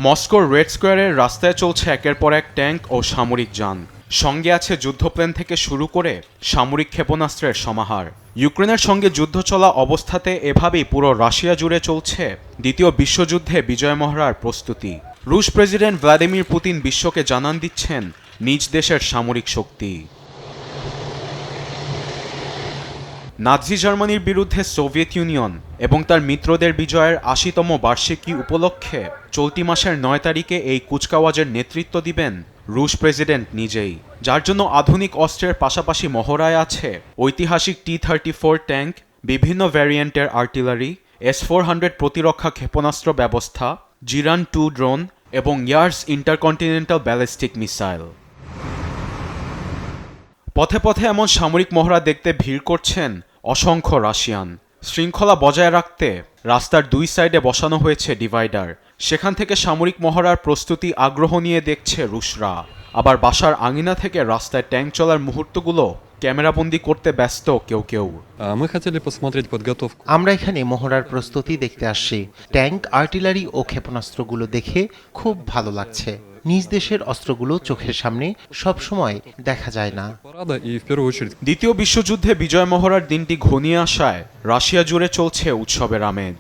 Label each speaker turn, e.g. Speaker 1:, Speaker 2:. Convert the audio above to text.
Speaker 1: মস্কোর রেড স্কোয়ারের রাস্তায় চলছে একের পর এক ট্যাঙ্ক ও সামরিক যান। সঙ্গে আছে যুদ্ধপ্লেন থেকে শুরু করে সামরিক ক্ষেপণাস্ত্রের সমাহার। ইউক্রেনের সঙ্গে যুদ্ধ চলা অবস্থাতে এভাবেই পুরো রাশিয়া জুড়ে চলছে দ্বিতীয় বিশ্বযুদ্ধে বিজয় মহড়ার প্রস্তুতি। রুশ প্রেসিডেন্ট ভ্লাদিমির পুতিন বিশ্বকে জানান দিচ্ছেন নিজ দেশের সামরিক শক্তি। নাৎজি জার্মানির বিরুদ্ধে সোভিয়েত ইউনিয়ন এবং তার মিত্রদের বিজয়ের ৮০তম বার্ষিকী উপলক্ষে চলতি মাসের ৯ তারিখে এই কুচকাওয়াজের নেতৃত্ব দিবেন রুশ প্রেসিডেন্ট নিজেই, যার জন্য আধুনিক অস্ত্রের পাশাপাশি মহড়ায় আছে ঐতিহাসিক T-34 ট্যাঙ্ক, বিভিন্ন ভ্যারিয়েন্টের আর্টিলারি, S-400 প্রতিরক্ষা ক্ষেপণাস্ত্র ব্যবস্থা, জিরান-2 ড্রোন এবং ইয়ার্স ইন্টারকন্টিনেন্টাল ব্যালিস্টিক মিসাইল। পথে পথে এমন সামরিক মহড়া দেখতে ভিড় করছেন অসংখ্য রাশিয়ান। শৃঙ্খলা বজায় রাখতে রাস্তার দুই সাইডে বসানো হয়েছে ডিভাইডার। সেখান থেকে সামরিক মহড়ার প্রস্তুতি আগ্রহ নিয়ে দেখছে রুশরা। আবার বাসার আঙিনা থেকে রাস্তায় ট্যাঙ্ক চলার মুহূর্তগুলো ক্যামেরাবন্দি করতে ব্যস্ত কেউ কেউ।
Speaker 2: আমরা এখানে মহড়ার প্রস্তুতি দেখতে আসছি। ট্যাঙ্ক, আর্টিলারি ও ক্ষেপণাস্ত্রগুলো দেখে খুব ভালো লাগছে। নিজ দেশের অস্ত্রগুলো চোখের সামনে সবসময় দেখা যায় না।
Speaker 1: দ্বিতীয় বিশ্বযুদ্ধে বিজয় মহড়ার দিনটি ঘনিয়ে আসায় রাশিয়া জুড়ে চলছে উৎসবের আমেজ।